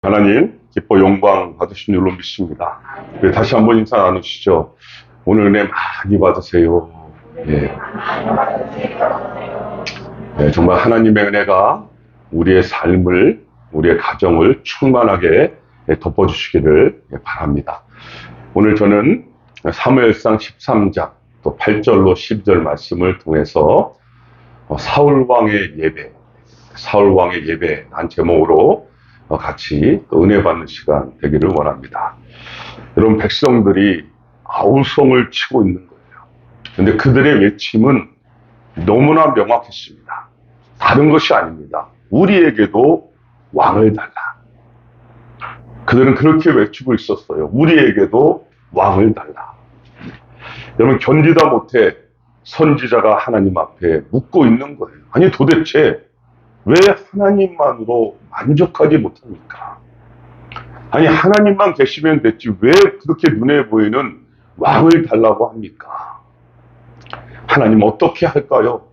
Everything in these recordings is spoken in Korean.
하나님 기뻐 영광 받으신 줄로 믿습니다. 다시 한번 인사 나누시죠. 오늘 은혜 많이 받으세요. 예. 정말 하나님의 은혜가 우리의 삶을, 우리의 가정을 충만하게 덮어주시기를 바랍니다. 오늘 저는 사무엘상 13장 또 8절로 12절 말씀을 통해서 사울왕의 예배 한 제목으로 같이 은혜 받는 시간 되기를 원합니다. 여러분, 백성들이 아우성을 치고 있는 거예요. 근데 그들의 외침은 너무나 명확했습니다. 다른 것이 아닙니다. 우리에게도 왕을 달라. 그들은 그렇게 외치고 있었어요. 우리에게도 왕을 달라. 여러분, 견디다 못해 선지자가 하나님 앞에 묻고 있는 거예요. 아니, 도대체 왜 하나님만으로 만족하지 못합니까? 아니, 하나님만 계시면 됐지 왜 그렇게 눈에 보이는 왕을 달라고 합니까? 하나님 어떻게 할까요?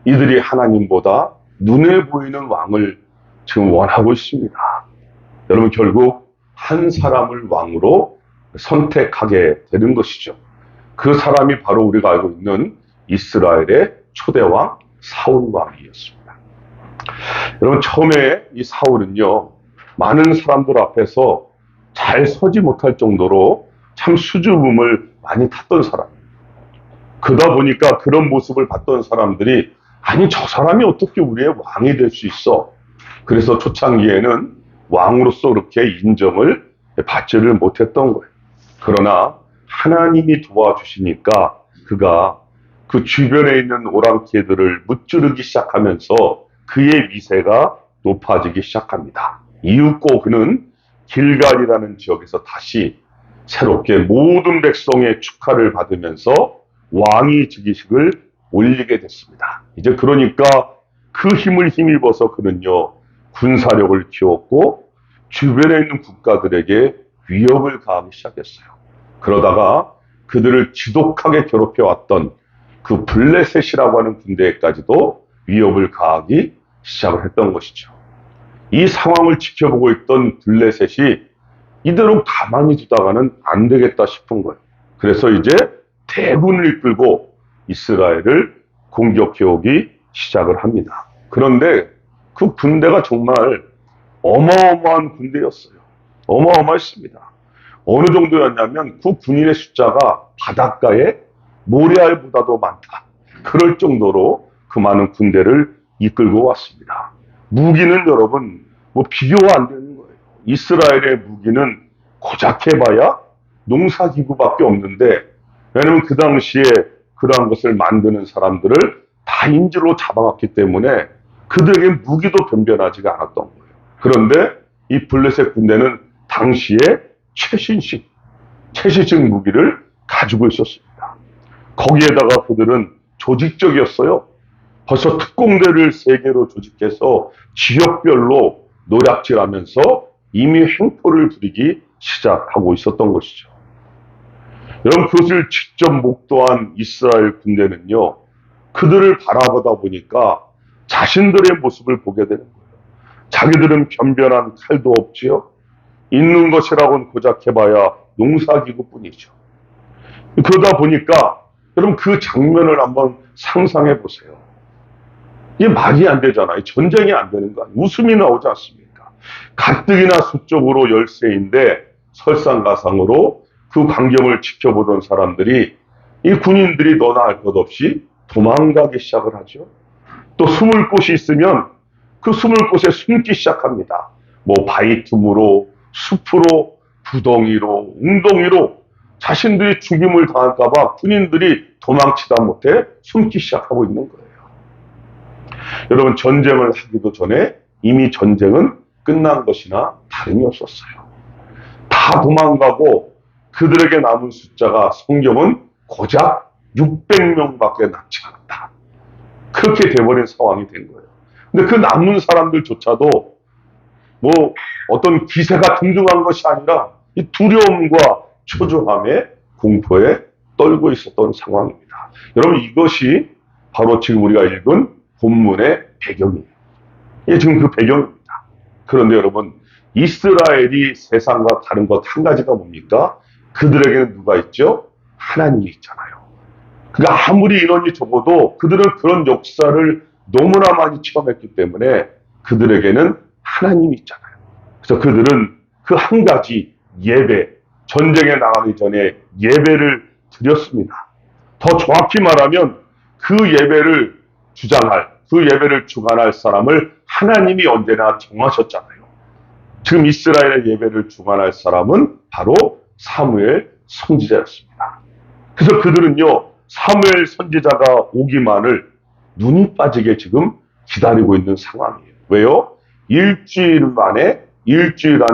이들이 하나님보다 눈에 보이는 왕을 지금 원하고 있습니다. 여러분, 결국 한 사람을 왕으로 선택하게 되는 것이죠. 그 사람이 바로 우리가 알고 있는 이스라엘의 초대왕 사울왕이었습니다. 여러분, 처음에 이 사울은요, 많은 사람들 앞에서 잘 서지 못할 정도로 참 수줍음을 많이 탔던 사람이에요. 그러다 보니까 그런 모습을 봤던 사람들이, 아니, 저 사람이 어떻게 우리의 왕이 될 수 있어? 그래서 초창기에는 왕으로서 그렇게 인정을 받지를 못했던 거예요. 그러나 하나님이 도와주시니까 그가 그 주변에 있는 오랑캐들을 무찌르기 시작하면서 그의 위세가 높아지기 시작합니다. 이윽고 그는 길갈이라는 지역에서 다시 새롭게 모든 백성의 축하를 받으면서 왕위 즉위식을 올리게 됐습니다. 이제 그러니까 그 힘을 힘입어서 그는요, 군사력을 키웠고 주변에 있는 국가들에게 위협을 가하기 시작했어요. 그러다가 그들을 지독하게 괴롭혀왔던 그 블레셋이라고 하는 군대에까지도 위협을 가하기 시작을 했던 것이죠. 이 상황을 지켜보고 있던 블레셋이 이대로 가만히 두다가는 안 되겠다 싶은 거예요. 그래서 이제 대군을 이끌고 이스라엘을 공격해오기 시작을 합니다. 그런데 그 군대가 정말 어마어마한 군대였어요. 어마어마했습니다. 어느 정도였냐면 그 군인의 숫자가 바닷가에 모래알보다도 많다. 그럴 정도로 그 많은 군대를 이끌고 왔습니다. 무기는 여러분 비교가 안 되는 거예요. 이스라엘의 무기는 고작 해봐야 농사기구밖에 없는데, 왜냐하면 그 당시에 그러한 것을 만드는 사람들을 다 인질로 잡아갔기 때문에 그들에게 무기도 변변하지가 않았던 거예요. 그런데 이 블레셋 군대는 당시에 최신식 무기를 가지고 있었습니다. 거기에다가 그들은 조직적이었어요. 벌써 특공대를 3개로 조직해서 지역별로 노략질하면서 이미 횡포를 부리기 시작하고 있었던 것이죠. 여러분, 그것을 직접 목도한 이스라엘 군대는요, 그들을 바라보다 보니까 자신들의 모습을 보게 되는 거예요. 자기들은 변변한 칼도 없지요. 있는 것이라고는 고작 해봐야 농사기구뿐이죠. 그러다 보니까 여러분, 그 장면을 한번 상상해 보세요. 이게 말이 안 되잖아요. 전쟁이 안 되는 거 아니에요. 웃음이 나오지 않습니까? 가뜩이나 수적으로 열세인데 설상가상으로 그 광경을 지켜보던 사람들이, 이 군인들이 너나 할 것 없이 도망가기 시작을 하죠. 또 숨을 곳이 있으면 그 숨을 곳에 숨기 시작합니다. 바위 틈으로, 숲으로, 구덩이로, 웅덩이로 자신들이 죽임을 당할까봐 군인들이 도망치다 못해 숨기 시작하고 있는 거예요. 여러분, 전쟁을 하기도 전에 이미 전쟁은 끝난 것이나 다름이 없었어요. 다 도망가고 그들에게 남은 숫자가 성경은 고작 600명밖에 남지 않았다. 그렇게 돼버린 상황이 된 거예요. 근데 그 남은 사람들조차도 어떤 기세가 등등한 것이 아니라 이 두려움과 초조함에 공포에 떨고 있었던 상황입니다. 여러분, 이것이 바로 지금 우리가 읽은 본문의 배경이에요. 이게 지금 그 배경입니다. 그런데 여러분, 이스라엘이 세상과 다른 것 한 가지가 뭡니까? 그들에게는 누가 있죠? 하나님이 있잖아요. 그러니까 아무리 인원이 적어도 그들은 그런 역사를 너무나 많이 체험했기 때문에 그들에게는 하나님이 있잖아요. 그래서 그들은 그 한 가지 예배, 전쟁에 나가기 전에 예배를 드렸습니다. 더 정확히 말하면 그 예배를 주장할, 그 예배를 주관할 사람을 하나님이 언제나 정하셨잖아요. 지금 이스라엘의 예배를 주관할 사람은 바로 사무엘 선지자였습니다. 그래서 그들은요, 사무엘 선지자가 오기만을 눈이 빠지게 지금 기다리고 있는 상황이에요. 왜요? 일주일 안에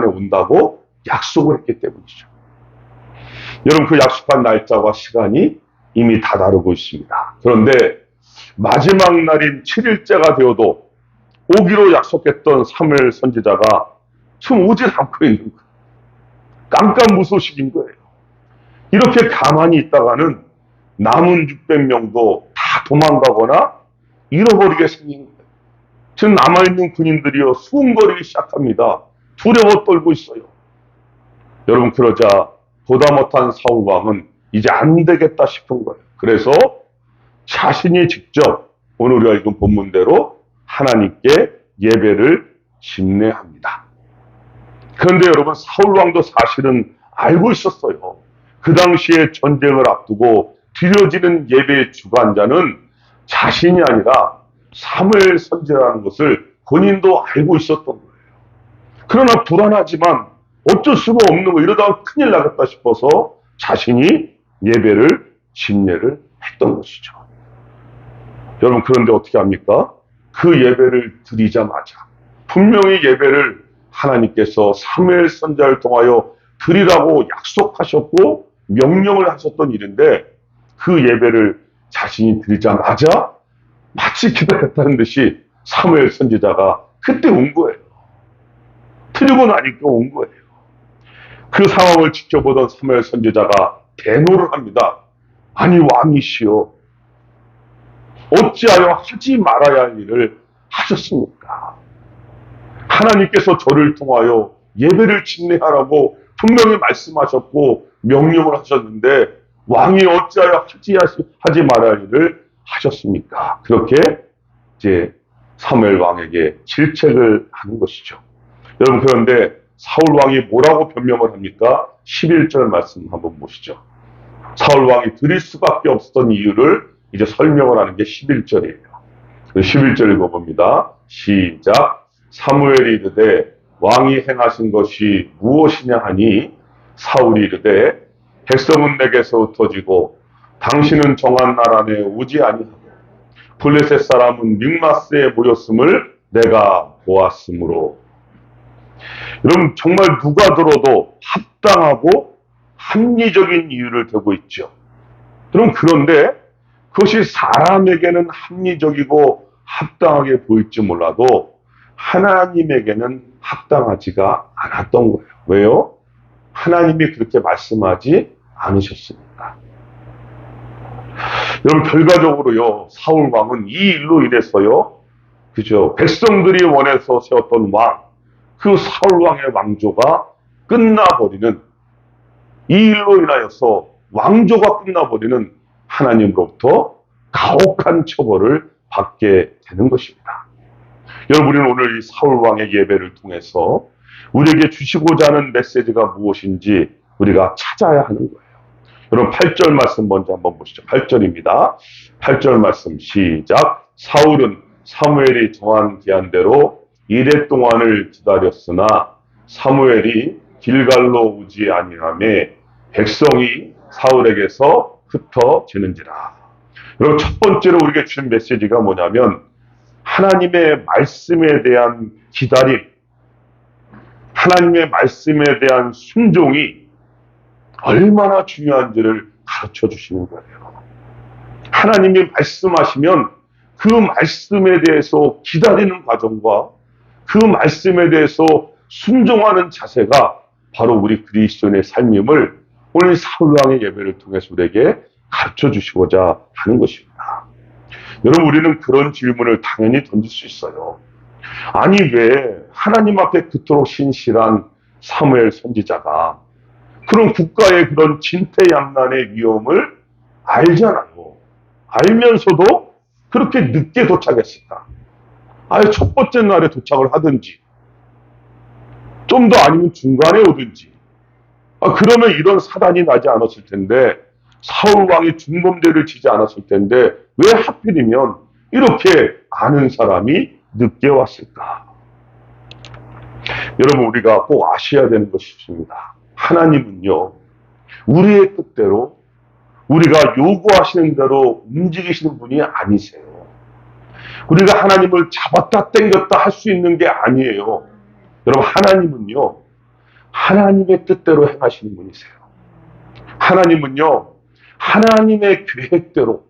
온다고 약속을 했기 때문이죠. 여러분, 그 약속한 날짜와 시간이 이미 다다르고 있습니다. 그런데 마지막 날인 7일째가 되어도 오기로 약속했던 사무엘 선지자가 지금 오질 않고 있는 거예요. 깜깜무소식인 거예요. 이렇게 가만히 있다가는 남은 600명도 다 도망가거나 잃어버리게 생긴 거예요. 지금 남아있는 군인들이요, 수군거리기 시작합니다. 두려워 떨고 있어요. 여러분, 그러자 보다 못한 사울왕은 이제 안 되겠다 싶은 거예요. 그래서 자신이 직접 오늘 우리가 읽은 본문대로 하나님께 예배를 집례합니다. 그런데 여러분, 사울왕도 사실은 알고 있었어요. 그 당시에 전쟁을 앞두고 드려지는 예배의 주관자는 자신이 아니라 사무엘 선지자라는 것을 본인도 알고 있었던 거예요. 그러나 불안하지만 어쩔 수가 없는 거, 이러다가 큰일 나겠다 싶어서 자신이 예배를 집례를 했던 것이죠. 여러분, 그런데 어떻게 합니까? 그 예배를 드리자마자 분명히 예배를 하나님께서 사무엘 선지자를 통하여 드리라고 약속하셨고 명령을 하셨던 일인데, 그 예배를 자신이 드리자마자 마치 기다렸다는 듯이 사무엘 선지자가 그때 온 거예요. 드리고 나니까 온 거예요. 그 상황을 지켜보던 사무엘 선지자가 대노를 합니다. 아니, 왕이시여, 어찌하여 하지 말아야 할 일을 하셨습니까? 하나님께서 저를 통하여 예배를 집례하라고 분명히 말씀하셨고 명령을 하셨는데 왕이 어찌하여 하지 말아야 할 일을 하셨습니까? 그렇게 이제 사무엘 왕에게 질책을 하는 것이죠. 여러분, 그런데 사울 왕이 뭐라고 변명을 합니까? 11절 말씀 한번 보시죠. 사울 왕이 드릴 수밖에 없었던 이유를 이제 설명을 하는 게 11절이에요. 11절 읽어봅니다. 시작. 사무엘이 이르되 왕이 행하신 것이 무엇이냐 하니 사울이 이르되 백성은 내게서 흩어지고 당신은 정한 날 안에 오지 아니하고 블레셋 사람은 믹마스에 모였음을 내가 보았으므로. 여러분, 정말 누가 들어도 합당하고 합리적인 이유를 대고 있죠. 여러분, 그런데 그것이 사람에게는 합리적이고 합당하게 보일지 몰라도 하나님에게는 합당하지가 않았던 거예요. 왜요? 하나님이 그렇게 말씀하지 않으셨으니까. 여러분, 결과적으로요, 사울 왕은 이 일로 인해서요, 그죠? 백성들이 원해서 세웠던 왕, 그 사울 왕의 왕조가 끝나버리는, 이 일로 인하여서 왕조가 끝나버리는 하나님으로부터 가혹한 처벌을 받게 되는 것입니다. 여러분, 우리는 오늘 이 사울 왕의 예배를 통해서 우리에게 주시고자 하는 메시지가 무엇인지 우리가 찾아야 하는 거예요. 여러분, 8절 말씀 먼저 한번 보시죠. 8절입니다. 8절 말씀 시작. 사울은 사무엘이 정한 기한대로 이레 동안을 기다렸으나 사무엘이 길갈로 오지 아니하매 백성이 사울에게서 흩어지는지라. 여러분, 첫 번째로 우리에게 주신 메시지가 뭐냐면 하나님의 말씀에 대한 기다림, 하나님의 말씀에 대한 순종이 얼마나 중요한지를 가르쳐 주시는 거예요. 하나님이 말씀하시면 그 말씀에 대해서 기다리는 과정과 그 말씀에 대해서 순종하는 자세가 바로 우리 그리스도인의 삶임을 오늘 사울왕의 예배를 통해서 우리에게 가르쳐 주시고자 하는 것입니다. 여러분, 우리는 그런 질문을 당연히 던질 수 있어요. 아니, 왜 하나님 앞에 그토록 신실한 사무엘 선지자가 그런 국가의 그런 진퇴양난의 위험을 알잖아요. 알면서도 그렇게 늦게 도착했을까? 아예 첫 번째 날에 도착을 하든지, 좀 더 아니면 중간에 오든지, 그러면 이런 사단이 나지 않았을 텐데, 사울 왕이 중범죄를 지지 않았을 텐데, 왜 하필이면 이렇게 아는 사람이 늦게 왔을까? 여러분, 우리가 꼭 아셔야 되는 것이 있습니다. 하나님은요, 우리의 뜻대로, 우리가 요구하시는 대로 움직이시는 분이 아니세요. 우리가 하나님을 잡았다 당겼다 할 수 있는 게 아니에요. 여러분, 하나님은요, 하나님의 뜻대로 행하시는 분이세요. 하나님은요, 하나님의 계획대로,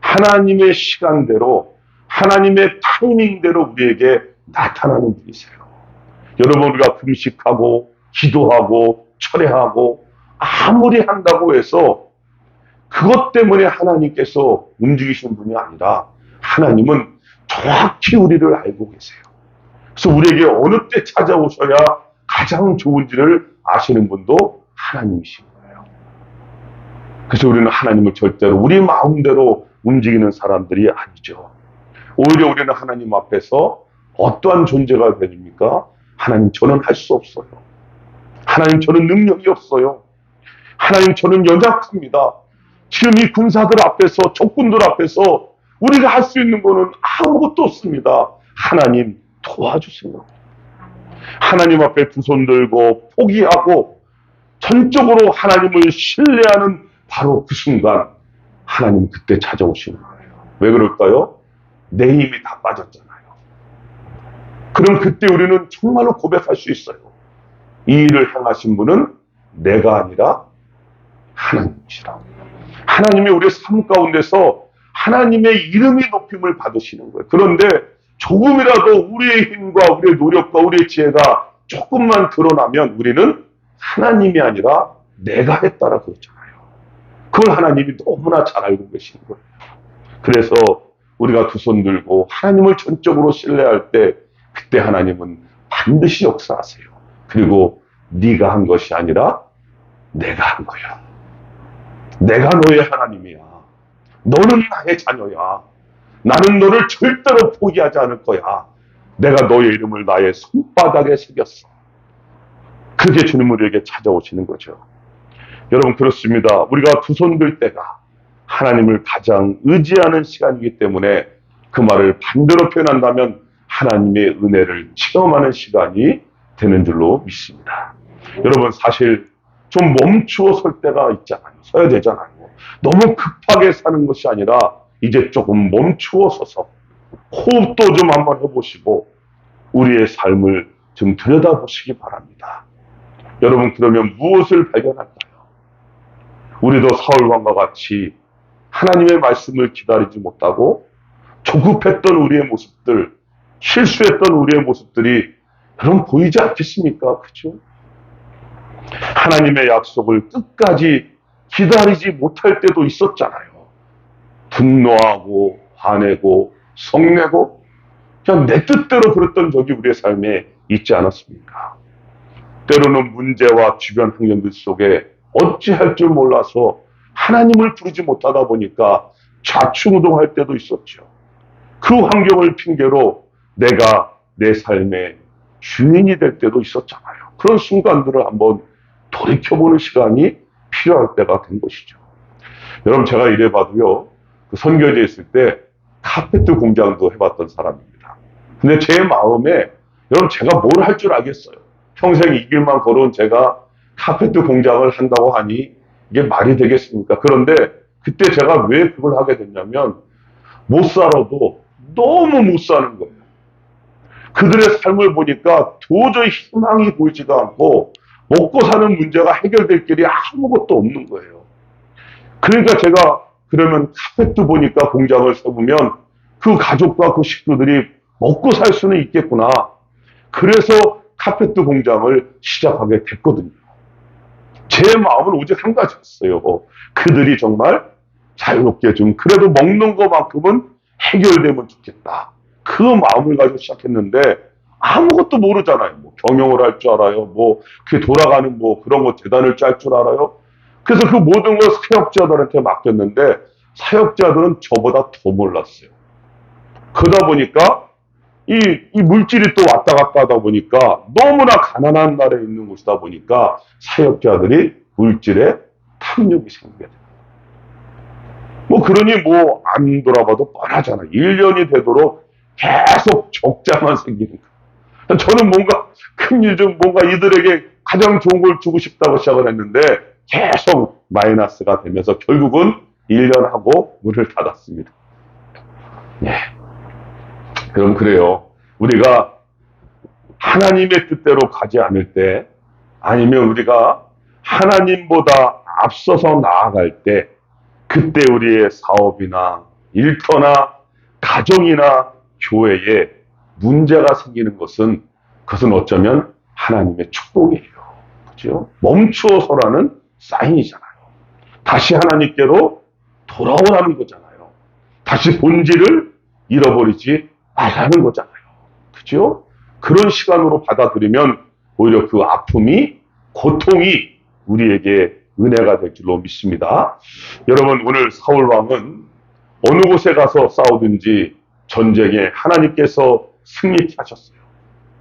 하나님의 시간대로, 하나님의 타이밍대로 우리에게 나타나는 분이세요. 여러분, 우리가 금식하고 기도하고 철회하고 아무리 한다고 해서 그것 때문에 하나님께서 움직이시는 분이 아니라, 하나님은 정확히 우리를 알고 계세요. 그래서 우리에게 어느 때 찾아오셔야 가장 좋은지를 아시는 분도 하나님이신 거예요. 그래서 우리는 하나님을 절대로 우리 마음대로 움직이는 사람들이 아니죠. 오히려 우리는 하나님 앞에서 어떠한 존재가 되십니까? 하나님, 저는 할 수 없어요. 하나님, 저는 능력이 없어요. 하나님, 저는 연약합니다. 지금 이 군사들 앞에서, 적군들 앞에서 우리가 할 수 있는 거는 아무것도 없습니다. 하나님, 도와주세요. 하나님 앞에 두 손 들고 포기하고 전적으로 하나님을 신뢰하는 바로 그 순간, 하나님 그때 찾아오시는 거예요. 왜 그럴까요? 내 힘이 다 빠졌잖아요. 그럼 그때 우리는 정말로 고백할 수 있어요. 이 일을 행하신 분은 내가 아니라 하나님이시라. 하나님이 우리의 삶 가운데서 하나님의 이름이 높임을 받으시는 거예요. 그런데 조금이라도 우리의 힘과 우리의 노력과 우리의 지혜가 조금만 드러나면 우리는 하나님이 아니라 내가 했다라 그러잖아요. 그걸 하나님이 너무나 잘 알고 계시는 거예요. 그래서 우리가 두 손 들고 하나님을 전적으로 신뢰할 때, 그때 하나님은 반드시 역사하세요. 그리고 네가 한 것이 아니라 내가 한 거야. 내가 너의 하나님이야. 너는 나의 자녀야. 나는 너를 절대로 포기하지 않을 거야. 내가 너의 이름을 나의 손바닥에 새겼어. 그게 주님 우리에게 찾아오시는 거죠. 여러분, 그렇습니다. 우리가 두 손 들 때가 하나님을 가장 의지하는 시간이기 때문에, 그 말을 반대로 표현한다면 하나님의 은혜를 체험하는 시간이 되는 줄로 믿습니다. 여러분, 사실 좀 멈추어 설 때가 있잖아요. 서야 되잖아요. 너무 급하게 사는 것이 아니라 이제 조금 멈추어 서서 호흡도 좀 한번 해보시고 우리의 삶을 좀 들여다보시기 바랍니다. 여러분, 그러면 무엇을 발견할까요? 우리도 사울왕과 같이 하나님의 말씀을 기다리지 못하고 조급했던 우리의 모습들, 실수했던 우리의 모습들이 여러분 보이지 않겠습니까? 그죠? 하나님의 약속을 끝까지 기다리지 못할 때도 있었잖아요. 분노하고 화내고 성내고 그냥 내 뜻대로 그랬던 적이 우리의 삶에 있지 않았습니까? 때로는 문제와 주변 환경들 속에 어찌할 줄 몰라서 하나님을 부르지 못하다 보니까 좌충우동할 때도 있었죠. 그 환경을 핑계로 내가 내 삶의 주인이 될 때도 있었잖아요. 그런 순간들을 한번 돌이켜보는 시간이 필요할 때가 된 것이죠. 여러분, 제가 이래봐도요, 그 선교지에 있을 때 카페트 공장도 해봤던 사람입니다. 근데 제 마음에, 여러분, 제가 뭘 할 줄 알겠어요. 평생 이 길만 걸어온 제가 카페트 공장을 한다고 하니 이게 말이 되겠습니까? 그런데 그때 제가 왜 그걸 하게 됐냐면, 못 살아도 너무 못 사는 거예요. 그들의 삶을 보니까 도저히 희망이 보이지도 않고 먹고 사는 문제가 해결될 길이 아무것도 없는 거예요. 그러니까 제가 그러면 카페트 보니까 공장을 세우면 그 가족과 그 식구들이 먹고 살 수는 있겠구나. 그래서 카페트 공장을 시작하게 됐거든요. 제 마음은 오직 한 가지였어요. 그들이 정말 자유롭게 좀 그래도 먹는 것만큼은 해결되면 좋겠다. 그 그 마음을 가지고 시작했는데 아무것도 모르잖아요. 뭐 경영을 할 줄 알아요. 뭐 그게 돌아가는 뭐 그런 거 재단을 짤 줄 알아요. 그래서 그 모든 걸 사역자들한테 맡겼는데 사역자들은 저보다 더 몰랐어요. 그러다 보니까 이 물질이 또 왔다 갔다 하다 보니까 너무나 가난한 나라에 있는 곳이다 보니까 사역자들이 물질에 탐욕이 생기게 돼요. 뭐 그러니 뭐 안 돌아봐도 뻔하잖아요. 1년이 되도록 계속 적자만 생기는 거예요. 저는 뭔가 큰일 좀 뭔가 이들에게 가장 좋은 걸 주고 싶다고 시작을 했는데 계속 마이너스가 되면서 결국은 1년 하고 문을 닫았습니다. 네. 그럼 그래요. 우리가 하나님의 뜻대로 가지 않을 때 아니면 우리가 하나님보다 앞서서 나아갈 때 그때 우리의 사업이나 일터나 가정이나 교회에 문제가 생기는 것은 그것은 어쩌면 하나님의 축복이에요. 그죠? 멈추어서라는 사인이잖아요. 다시 하나님께로 돌아오라는 거잖아요. 다시 본질을 잃어버리지 말라는 거잖아요. 그죠? 그런 시간으로 받아들이면 오히려 그 아픔이, 고통이 우리에게 은혜가 될 줄로 믿습니다. 여러분, 오늘 사울왕은 어느 곳에 가서 싸우든지 전쟁에 하나님께서 승리케 하셨어요.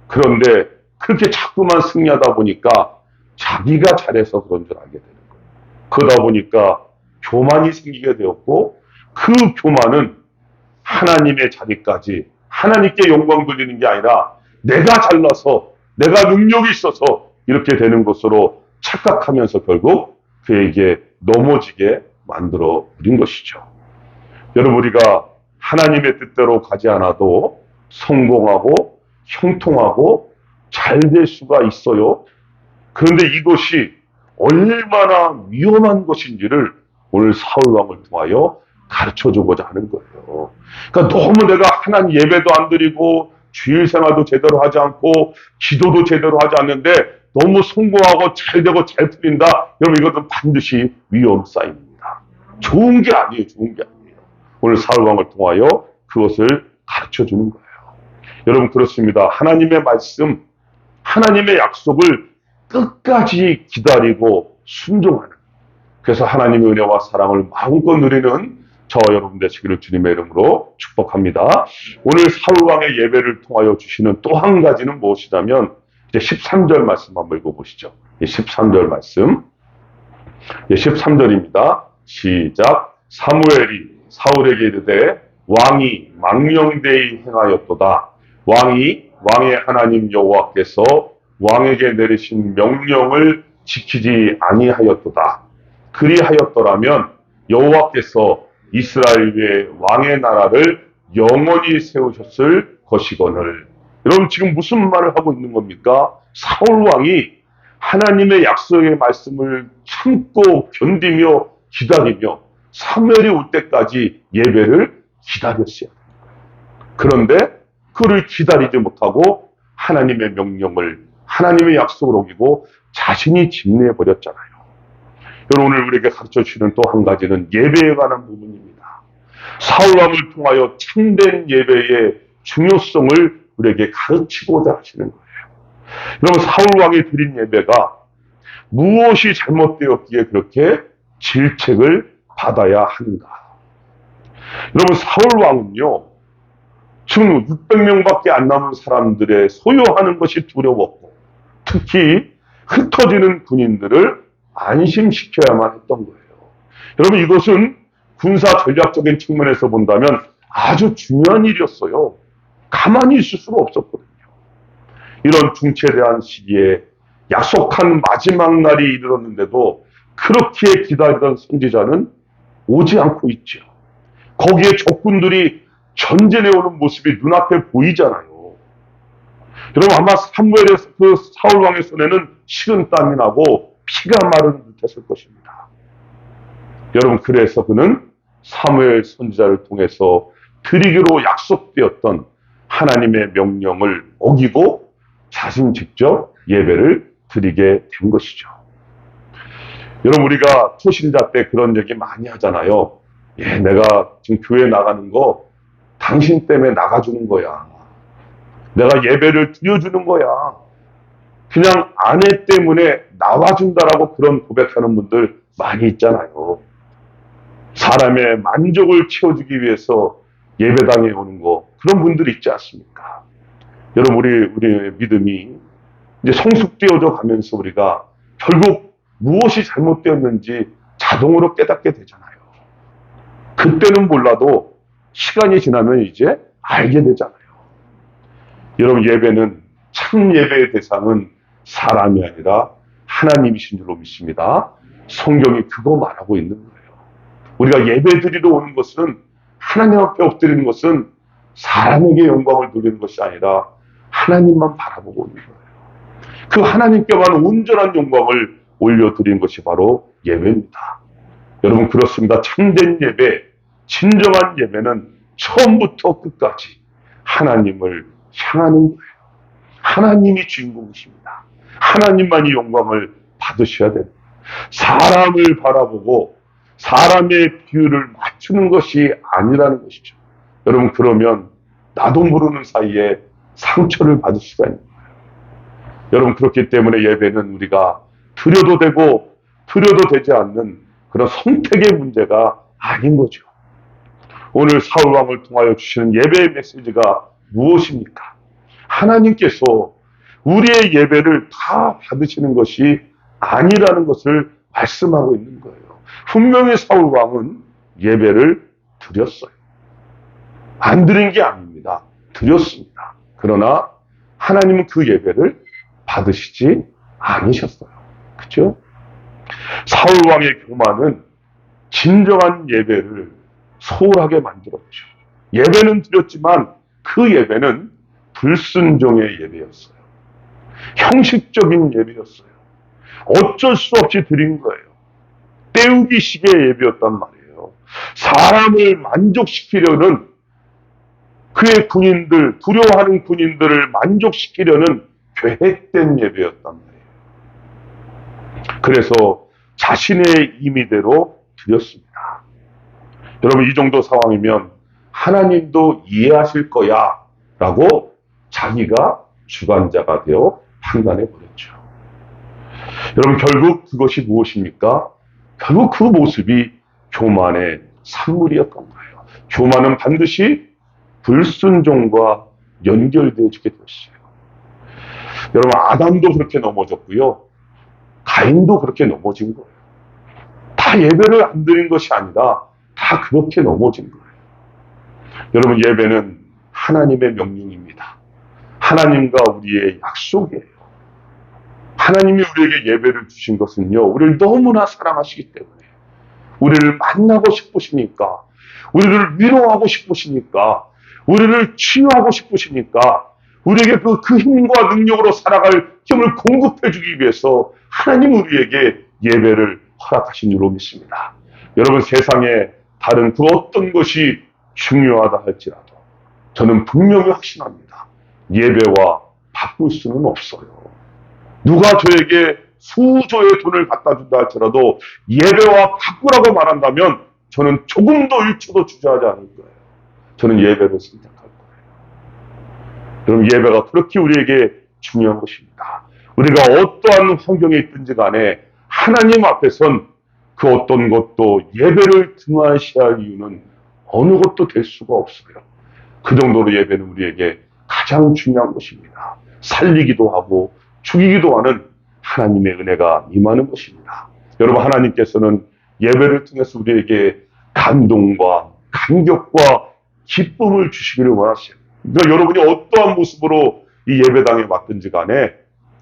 그런데 그렇게 자꾸만 승리하다 보니까 자기가 잘해서 그런 줄 알게 되는 거예요. 그러다 보니까 교만이 생기게 되었고 그 교만은 하나님의 자리까지 하나님께 영광 돌리는 게 아니라 내가 잘나서 내가 능력이 있어서 이렇게 되는 것으로 착각하면서 결국 그에게 넘어지게 만들어 버린 것이죠. 여러분, 우리가 하나님의 뜻대로 가지 않아도 성공하고 형통하고 잘 될 수가 있어요. 그런데 이것이 얼마나 위험한 것인지를 오늘 사울왕을 통하여 가르쳐주고자 하는 거예요. 그러니까 너무 내가 하나님 예배도 안 드리고 주일 생활도 제대로 하지 않고 기도도 제대로 하지 않는데 너무 성공하고 잘 되고 잘 풀린다. 여러분, 이것은 반드시 위험 사인입니다. 좋은 게 아니에요. 좋은 게 아니에요. 오늘 사울왕을 통하여 그것을 가르쳐주는 거예요. 여러분, 그렇습니다. 하나님의 말씀, 하나님의 약속을 끝까지 기다리고 순종하는, 그래서 하나님의 은혜와 사랑을 마음껏 누리는 저와 여러분 되시기를 주님의 이름으로 축복합니다. 오늘 사울왕의 예배를 통하여 주시는 또 한 가지는 무엇이냐면 이제 13절 말씀 한번 읽어보시죠. 13절 말씀. 13절입니다. 시작. 사무엘이 사울에게 이르되 왕이 망령되이 행하였도다. 왕이 왕의 하나님 여호와께서 왕에게 내리신 명령을 지키지 아니하였도다. 그리하였더라면 여호와께서 이스라엘 위에 왕의 나라를 영원히 세우셨을 것이거늘. 여러분, 지금 무슨 말을 하고 있는 겁니까? 사울 왕이 하나님의 약속의 말씀을 참고 견디며 기다리며 사무엘이 올 때까지 예배를 기다렸어요. 그런데 그를 기다리지 못하고 하나님의 명령을, 하나님의 약속을 어기고 자신이 침례해버렸잖아요. 여러분, 오늘 우리에게 가르쳐 주시는 또 한 가지는 예배에 관한 부분입니다. 사울왕을 통하여 참된 예배의 중요성을 우리에게 가르치고자 하시는 거예요. 여러분, 사울왕이 드린 예배가 무엇이 잘못되었기에 그렇게 질책을 받아야 하는가? 여러분, 사울왕은요, 지금 600명밖에 안 남은 사람들의 소유하는 것이 두려웠고 특히 흩어지는 군인들을 안심시켜야만 했던 거예요. 여러분, 이것은 군사 전략적인 측면에서 본다면 아주 중요한 일이었어요. 가만히 있을 수가 없었거든요. 이런 중체대한 시기에 약속한 마지막 날이 이르렀는데도 그렇게 기다리던 선지자는 오지 않고 있죠. 거기에 적군들이 전진해 오는 모습이 눈앞에 보이잖아요. 여러분, 아마 사무엘의 그 사울왕의 손에는 식은땀이 나고 피가 마르는 듯했을 것입니다. 여러분, 그래서 그는 사무엘 선지자를 통해서 드리기로 약속되었던 하나님의 명령을 어기고 자신 직접 예배를 드리게 된 것이죠. 여러분, 우리가 초신자 때 그런 얘기 많이 하잖아요. 내가 지금 교회 나가는 거 당신 때문에 나가주는 거야. 내가 예배를 드려주는 거야. 그냥 아내 때문에 나와준다라고 그런 고백하는 분들 많이 있잖아요. 사람의 만족을 채워주기 위해서 예배당에 오는 거, 그런 분들이 있지 않습니까? 여러분, 우리의 믿음이 이제 성숙되어져 가면서 우리가 결국 무엇이 잘못되었는지 자동으로 깨닫게 되잖아요. 그때는 몰라도 시간이 지나면 이제 알게 되잖아요. 여러분, 예배는, 참 예배의 대상은 사람이 아니라 하나님이신 줄로 믿습니다. 성경이 그거 말하고 있는 거예요. 우리가 예배 드리러 오는 것은, 하나님 앞에 엎드리는 것은 사람에게 영광을 돌리는 것이 아니라 하나님만 바라보고 오는 거예요. 그 하나님께만 온전한 영광을 올려드리는 것이 바로 예배입니다. 여러분, 그렇습니다. 참된 예배, 진정한 예배는 처음부터 끝까지 하나님을 향하는 거예요. 하나님이 주인공이십니다. 하나님만이 영광을 받으셔야 됩니다. 사람을 바라보고 사람의 비율을 맞추는 것이 아니라는 것이죠. 여러분, 그러면 나도 모르는 사이에 상처를 받을 수가 있는 거예요. 여러분, 그렇기 때문에 예배는 우리가 드려도 되고 드려도 되지 않는 그런 선택의 문제가 아닌 거죠. 오늘 사울왕을 통하여 주시는 예배의 메시지가 무엇입니까? 하나님께서 우리의 예배를 다 받으시는 것이 아니라는 것을 말씀하고 있는 거예요. 분명히 사울왕은 예배를 드렸어요. 안 드린 게 아닙니다. 드렸습니다. 그러나 하나님은 그 예배를 받으시지 않으셨어요. 그렇죠? 사울왕의 교만은 진정한 예배를 소홀하게 만들었죠. 예배는 드렸지만 그 예배는 불순종의 예배였어요. 형식적인 예배였어요. 어쩔 수 없이 드린 거예요. 때우기식의 예배였단 말이에요. 사람을 만족시키려는, 그의 군인들, 두려워하는 군인들을 만족시키려는 계획된 예배였단 말이에요. 그래서 자신의 임의대로 드렸습니다. 여러분, 이 정도 상황이면 하나님도 이해하실 거야 라고 자기가 주관자가 되어 판단해 버렸죠. 여러분, 결국 그것이 무엇입니까? 결국 그 모습이 교만의 산물이었던 거예요. 교만은 반드시 불순종과 연결되어지게 됐어요. 여러분, 아담도 그렇게 넘어졌고요. 가인도 그렇게 넘어진 거예요. 다 예배를 안 드린 것이 아니라 다 그렇게 넘어진 거예요. 여러분, 예배는 하나님의 명령입니다. 하나님과 우리의 약속이에요. 하나님이 우리에게 예배를 주신 것은요, 우리를 너무나 사랑하시기 때문에, 우리를 만나고 싶으시니까, 우리를 위로하고 싶으시니까, 우리를 치유하고 싶으시니까, 우리에게 그 힘과 능력으로 살아갈 힘을 공급해 주기 위해서 하나님은 우리에게 예배를 허락하신 줄로 믿습니다. 여러분, 세상에 다른 그 어떤 것이 중요하다 할지라도 저는 분명히 확신합니다. 예배와 바꿀 수는 없어요. 누가 저에게 수조의 돈을 갖다 준다 할지라도 예배와 바꾸라고 말한다면 저는 조금도 1초도 주저하지 않을 거예요. 저는 예배를 선택할 거예요. 여러분, 예배가 그렇게 우리에게 중요한 것입니다. 우리가 어떠한 환경에 있든지 간에 하나님 앞에선 그 어떤 것도 예배를 등한시할 이유는 어느 것도 될 수가 없어요. 그 정도로 예배는 우리에게 가장 중요한 것입니다. 살리기도 하고 죽이기도 하는 하나님의 은혜가 임하는 것입니다. 여러분, 하나님께서는 예배를 통해서 우리에게 감동과 감격과 기쁨을 주시기를 원하세요. 그러니까 여러분이 어떠한 모습으로 이 예배당에 왔든지 간에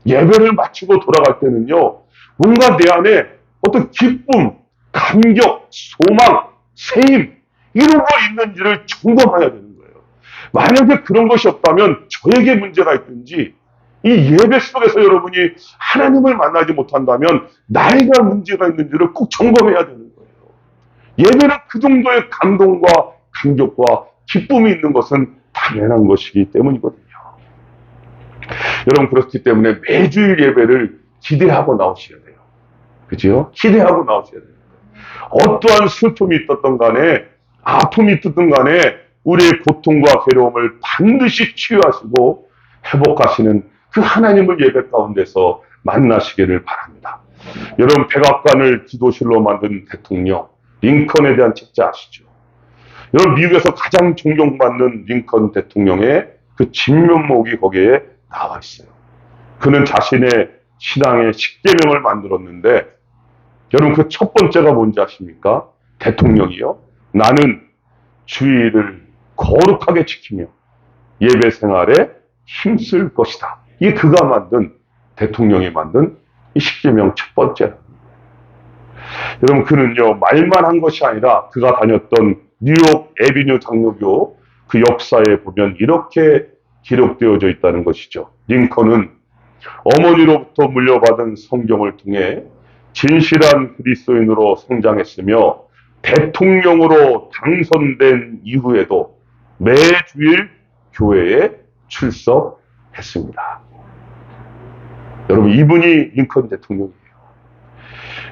예배를 마치고 돌아갈 때는요, 뭔가 내 안에 어떤 기쁨, 감격, 소망, 세임, 이런 거 있는지를 점검해야 되는 거예요. 만약에 그런 것이 없다면 저에게 문제가 있든지, 이 예배 속에서 여러분이 하나님을 만나지 못한다면 나에게 문제가 있는지를 꼭 점검해야 되는 거예요. 예배는 그 정도의 감동과 감격과 기쁨이 있는 것은 당연한 것이기 때문이거든요. 여러분, 그렇기 때문에 매주일 예배를 기대하고 나오셔야 돼요. 그죠? 기대하고 나오셔야 돼요. 어떠한 슬픔이 있었던 간에, 아픔이 있었던 간에 우리의 고통과 괴로움을 반드시 치유하시고 회복하시는 그 하나님을 예배 가운데서 만나시기를 바랍니다. 여러분, 백악관을 기도실로 만든 대통령 링컨에 대한 책자 아시죠? 여러분, 미국에서 가장 존경받는 링컨 대통령의 그 진면목이 거기에 나와 있어요. 그는 자신의 신앙의 십계명을 만들었는데, 여러분, 그 첫 번째가 뭔지 아십니까? 대통령이요, 나는 주의를 거룩하게 지키며 예배 생활에 힘쓸 것이다. 이게 그가 만든, 대통령이 만든 이 십계명 첫 번째. 여러분, 그는요, 말만 한 것이 아니라 그가 다녔던 뉴욕 에비뉴 장로교 그 역사에 보면 이렇게 기록되어져 있다는 것이죠. 링컨은 어머니로부터 물려받은 성경을 통해 진실한 그리스도인으로 성장했으며 대통령으로 당선된 이후에도 매주일 교회에 출석했습니다. 여러분, 이분이 링컨 대통령이에요.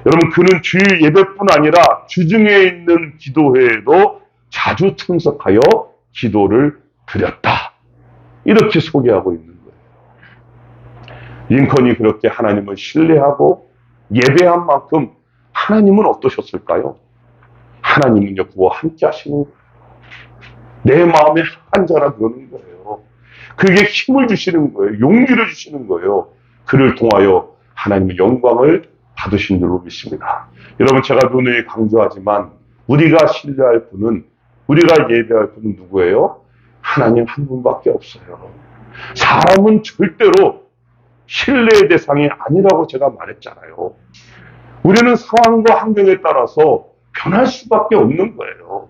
여러분, 그는 주일 예배뿐 아니라 주중에 있는 기도회에도 자주 참석하여 기도를 드렸다. 이렇게 소개하고 있는 거예요. 링컨이 그렇게 하나님을 신뢰하고 예배한 만큼 하나님은 어떠셨을까요? 하나님은요, 그와 함께 하시는 거예요. 내 마음에 합한 자라 그러는 거예요. 그에게 힘을 주시는 거예요. 용기를 주시는 거예요. 그를 통하여 하나님의 영광을 받으신 줄로 믿습니다. 여러분, 제가 누누이 강조하지만 우리가 신뢰할 분은, 우리가 예배할 분은 누구예요? 하나님 한 분밖에 없어요. 사람은 절대로 신뢰의 대상이 아니라고 제가 말했잖아요. 우리는 상황과 환경에 따라서 변할 수밖에 없는 거예요.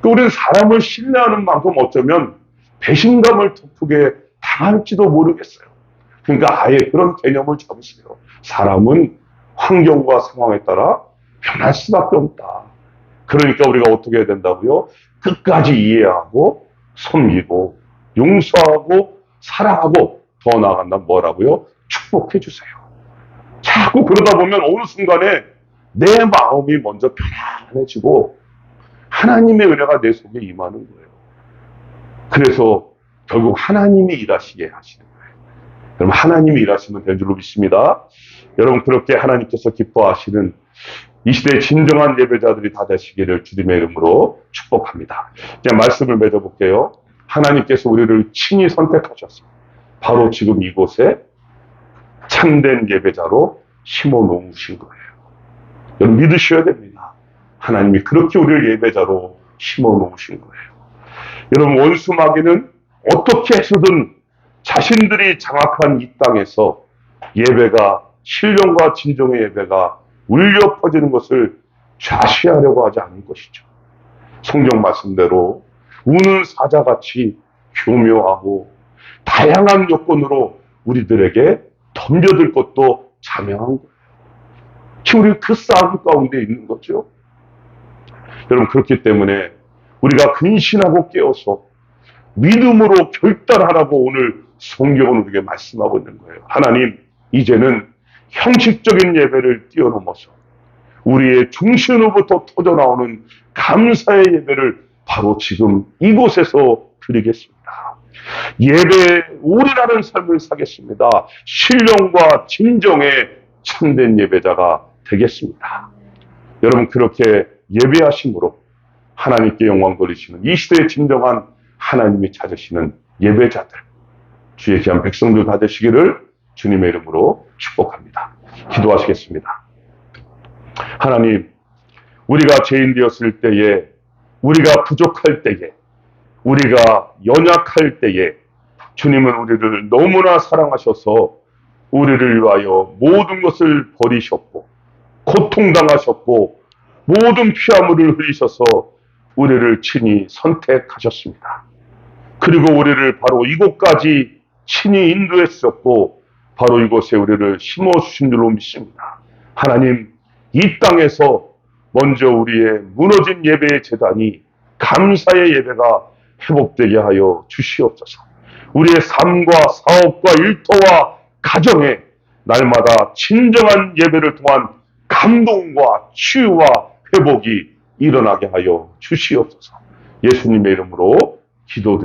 우리는 사람을 신뢰하는 만큼 어쩌면 배신감을 덮게 당할지도 모르겠어요. 그러니까 아예 그런 개념을 잡으세요. 사람은 환경과 상황에 따라 변할 수밖에 없다. 그러니까 우리가 어떻게 해야 된다고요? 끝까지 이해하고 섬기고 용서하고 사랑하고 더 나아간다면 뭐라고요? 축복해 주세요. 자꾸 그러다 보면 어느 순간에 내 마음이 먼저 편안해지고 하나님의 은혜가 내 속에 임하는 거예요. 그래서 결국 하나님이 일하시게 하시는 거예요. 여러분, 하나님이 일하시면 될 줄로 믿습니다. 여러분, 그렇게 하나님께서 기뻐하시는 이 시대의 진정한 예배자들이 다 되시기를 주님의 이름으로 축복합니다. 그냥 말씀을 맺어볼게요. 하나님께서 우리를 친히 선택하셔서 바로 지금 이곳에 참된 예배자로 심어 놓으신 거예요. 여러분, 믿으셔야 됩니다. 하나님이 그렇게 우리를 예배자로 심어 놓으신 거예요. 여러분, 원수 마귀는 어떻게 해서든 자신들이 장악한 이 땅에서 예배가, 신령과 진정의 예배가 울려 퍼지는 것을 좌시하려고 하지 않을 것이죠. 성경 말씀대로 우는 사자같이 교묘하고 다양한 요건으로 우리들에게 덤벼들 것도 자명한 거예요. 지금 우리 그 싸움 가운데 있는 거죠. 여러분, 그렇기 때문에 우리가 근신하고 깨어서 믿음으로 결단하라고 오늘 성경은 우리에게 말씀하고 있는 거예요. 하나님, 이제는 형식적인 예배를 뛰어넘어서 우리의 중심으로부터 터져나오는 감사의 예배를 바로 지금 이곳에서 드리겠습니다. 예배에 올인하는 삶을 사겠습니다. 신령과 진정의 참된 예배자가 되겠습니다. 여러분, 그렇게 예배하심으로 하나님께 영광 돌리시는 이 시대의 진정한 하나님이 찾으시는 예배자들, 주의 귀한 백성들 다 되시기를 주님의 이름으로 축복합니다. 기도하시겠습니다. 하나님, 우리가 죄인 되었을 때에, 우리가 부족할 때에, 우리가 연약할 때에 주님은 우리를 너무나 사랑하셔서 우리를 위하여 모든 것을 버리셨고 고통당하셨고 모든 피아물을 흘리셔서 우리를 친히 선택하셨습니다. 그리고 우리를 바로 이곳까지 친히 인도해 주셨고 바로 이곳에 우리를 심어주신 줄로 믿습니다. 하나님, 이 땅에서 먼저 우리의 무너진 예배의 재단이 감사의 예배가 회복되게 하여 주시옵소서. 우리의 삶과 사업과 일터와 가정에 날마다 진정한 예배를 통한 감동과 치유와 회복이 일어나게 하여 주시옵소서. 예수님의 이름으로 기도드립니다.